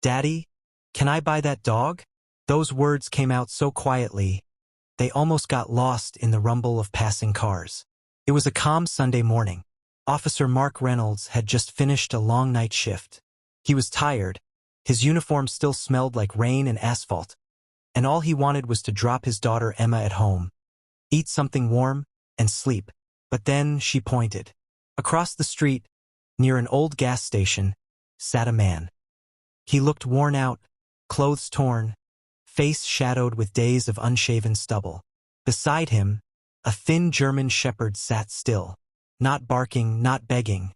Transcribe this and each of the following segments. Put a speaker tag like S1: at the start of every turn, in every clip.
S1: "Daddy, can I buy that dog?" Those words came out so quietly, they almost got lost in the rumble of passing cars. It was a calm Sunday morning. Officer Mark Reynolds had just finished a long night shift. He was tired, his uniform still smelled like rain and asphalt, and all he wanted was to drop his daughter Emma at home, eat something warm, and sleep. But then she pointed. Across the street, near an old gas station, sat a man. He looked worn out, clothes torn, face shadowed with days of unshaven stubble. Beside him, a thin German shepherd sat still, not barking, not begging,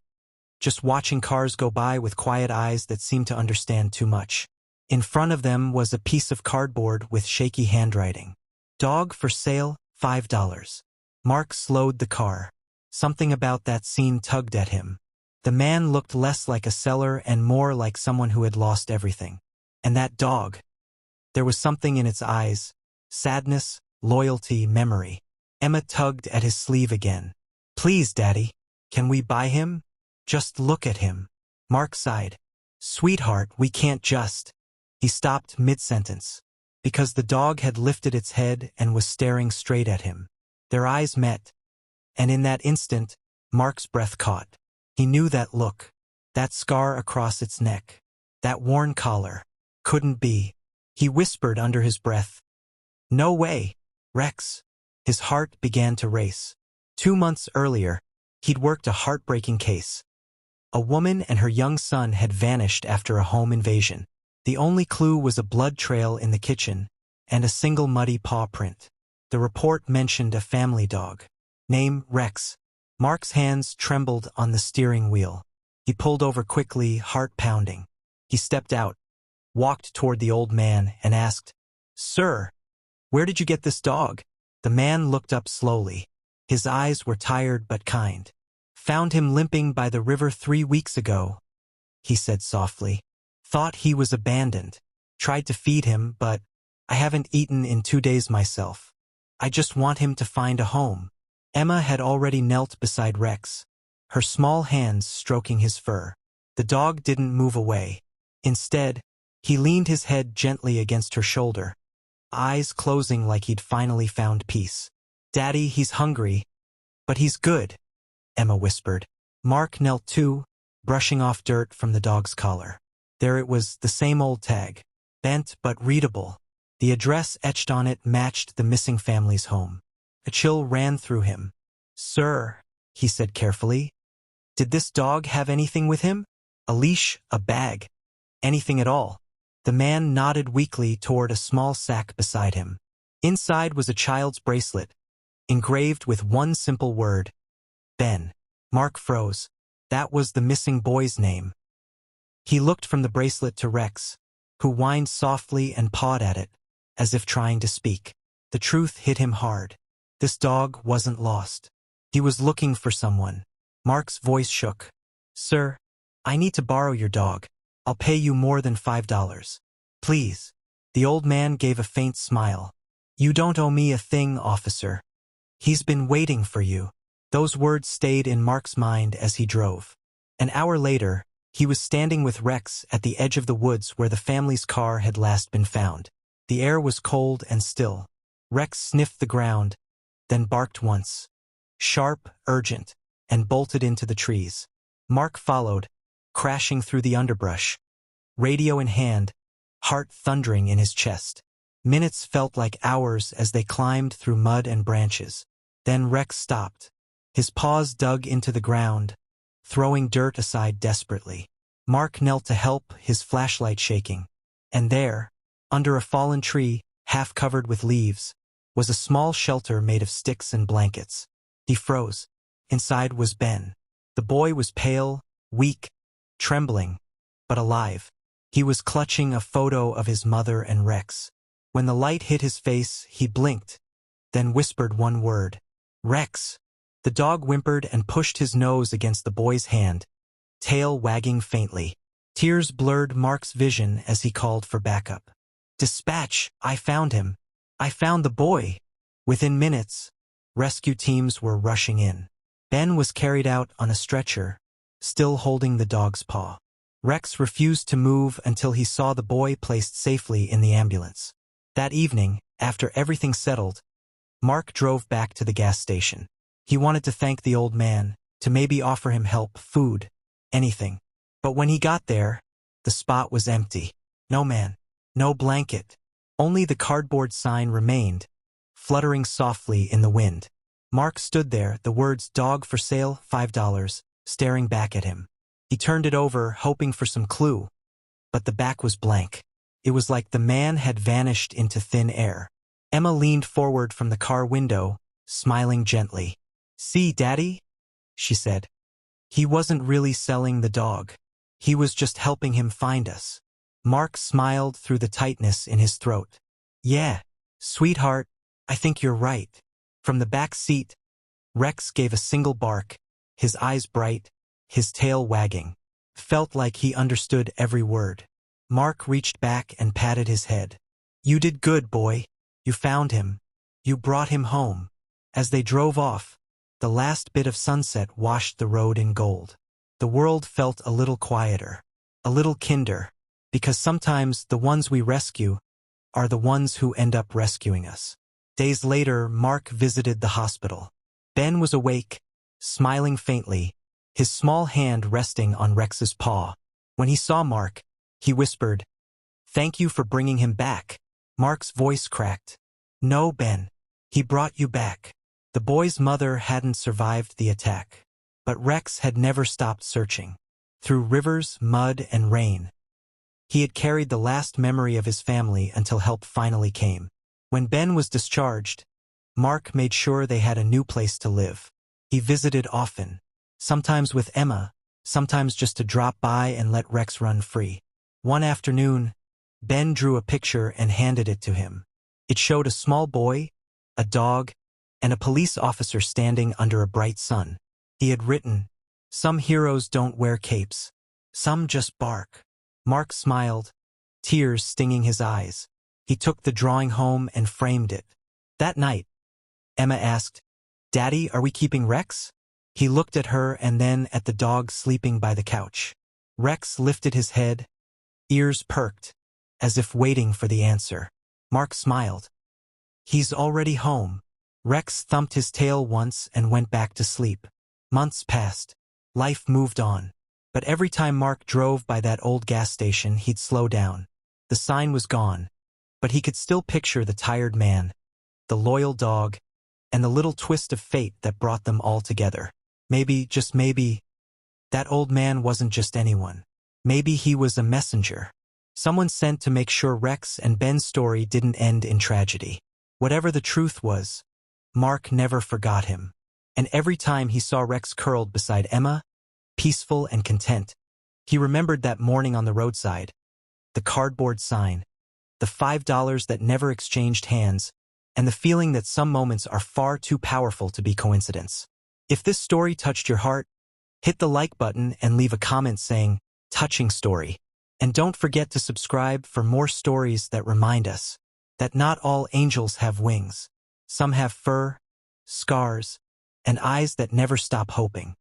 S1: just watching cars go by with quiet eyes that seemed to understand too much. In front of them was a piece of cardboard with shaky handwriting. "Dog for sale, $5. Mark slowed the car. Something about that scene tugged at him. The man looked less like a seller and more like someone who had lost everything. And that dog. There was something in its eyes. Sadness, loyalty, memory. Emma tugged at his sleeve again. "Please, Daddy, can we buy him? Just look at him." Mark sighed. "Sweetheart, we can't just." He stopped mid-sentence, because the dog had lifted its head and was staring straight at him. Their eyes met, and in that instant, Mark's breath caught. He knew that look, that scar across its neck, that worn collar. Couldn't be. He whispered under his breath, "No way, Rex." His heart began to race. 2 months earlier, he'd worked a heartbreaking case. A woman and her young son had vanished after a home invasion. The only clue was a blood trail in the kitchen and a single muddy paw print. The report mentioned a family dog. Name Rex. Mark's hands trembled on the steering wheel. He pulled over quickly, heart pounding. He stepped out, walked toward the old man, and asked, "Sir, where did you get this dog?" The man looked up slowly. His eyes were tired but kind. "Found him limping by the river 3 weeks ago," he said softly. "Thought he was abandoned. Tried to feed him, but I haven't eaten in 2 days myself. I just want him to find a home." Emma had already knelt beside Rex, her small hands stroking his fur. The dog didn't move away. Instead, he leaned his head gently against her shoulder, eyes closing like he'd finally found peace. "Daddy, he's hungry, but he's good," Emma whispered. Mark knelt too, brushing off dirt from the dog's collar. There it was, the same old tag, bent but readable. The address etched on it matched the missing family's home. A chill ran through him. "Sir," he said carefully, "did this dog have anything with him? A leash, a bag, anything at all?" The man nodded weakly toward a small sack beside him. Inside was a child's bracelet, engraved with one simple word, Ben. Mark froze. That was the missing boy's name. He looked from the bracelet to Rex, who whined softly and pawed at it, as if trying to speak. The truth hit him hard. This dog wasn't lost. He was looking for someone. Mark's voice shook. "Sir, I need to borrow your dog. I'll pay you more than $5. Please." The old man gave a faint smile. "You don't owe me a thing, officer. He's been waiting for you." Those words stayed in Mark's mind as he drove. An hour later, he was standing with Rex at the edge of the woods where the family's car had last been found. The air was cold and still. Rex sniffed the ground, then barked once. Sharp, urgent, and bolted into the trees. Mark followed, crashing through the underbrush, radio in hand, heart thundering in his chest. Minutes felt like hours as they climbed through mud and branches. Then Rex stopped. His paws dug into the ground, throwing dirt aside desperately. Mark knelt to help, his flashlight shaking. And there, under a fallen tree, half covered with leaves, was a small shelter made of sticks and blankets. He froze. Inside was Ben. The boy was pale, weak, trembling, but alive. He was clutching a photo of his mother and Rex. When the light hit his face, he blinked, then whispered one word. "Rex." The dog whimpered and pushed his nose against the boy's hand, tail wagging faintly. Tears blurred Mark's vision as he called for backup. "Dispatch, I found him. I found the boy." Within minutes, rescue teams were rushing in. Ben was carried out on a stretcher, still holding the dog's paw. Rex refused to move until he saw the boy placed safely in the ambulance. That evening, after everything settled, Mark drove back to the gas station. He wanted to thank the old man, to maybe offer him help, food, anything. But when he got there, the spot was empty. No man, no blanket. Only the cardboard sign remained, fluttering softly in the wind. Mark stood there, the words "dog for sale, $5, staring back at him. He turned it over, hoping for some clue, but the back was blank. It was like the man had vanished into thin air. Emma leaned forward from the car window, smiling gently. "See, Daddy?" she said. "He wasn't really selling the dog. He was just helping him find us." Mark smiled through the tightness in his throat. "Yeah, sweetheart, I think you're right." From the back seat, Rex gave a single bark, his eyes bright, his tail wagging. Felt like he understood every word. Mark reached back and patted his head. "You did good, boy. You found him. You brought him home." As they drove off, the last bit of sunset washed the road in gold. The world felt a little quieter, a little kinder, because sometimes the ones we rescue are the ones who end up rescuing us. Days later, Mark visited the hospital. Ben was awake, smiling faintly, his small hand resting on Rex's paw. When he saw Mark, he whispered, "Thank you for bringing him back." Mark's voice cracked. "No, Ben. He brought you back." The boy's mother hadn't survived the attack, but Rex had never stopped searching. Through rivers, mud, and rain, he had carried the last memory of his family until help finally came. When Ben was discharged, Mark made sure they had a new place to live. He visited often, sometimes with Emma, sometimes just to drop by and let Rex run free. One afternoon, Ben drew a picture and handed it to him. It showed a small boy, a dog, and a police officer standing under a bright sun. He had written, "Some heroes don't wear capes. Some just bark." Mark smiled, tears stinging his eyes. He took the drawing home and framed it. That night, Emma asked, "Daddy, are we keeping Rex?" He looked at her and then at the dog sleeping by the couch. Rex lifted his head, ears perked, as if waiting for the answer. Mark smiled. "He's already home." Rex thumped his tail once and went back to sleep. Months passed. Life moved on. But every time Mark drove by that old gas station, he'd slow down. The sign was gone, but he could still picture the tired man, the loyal dog, and the little twist of fate that brought them all together. Maybe, just maybe, that old man wasn't just anyone. Maybe he was a messenger. Someone sent to make sure Rex and Ben's story didn't end in tragedy. Whatever the truth was, Mark never forgot him. And every time he saw Rex curled beside Emma, peaceful and content, he remembered that morning on the roadside, the cardboard sign, the $5 that never exchanged hands, and the feeling that some moments are far too powerful to be coincidence. If this story touched your heart, hit the like button and leave a comment saying, "Touching story." And don't forget to subscribe for more stories that remind us that not all angels have wings. Some have fur, scars, and eyes that never stop hoping.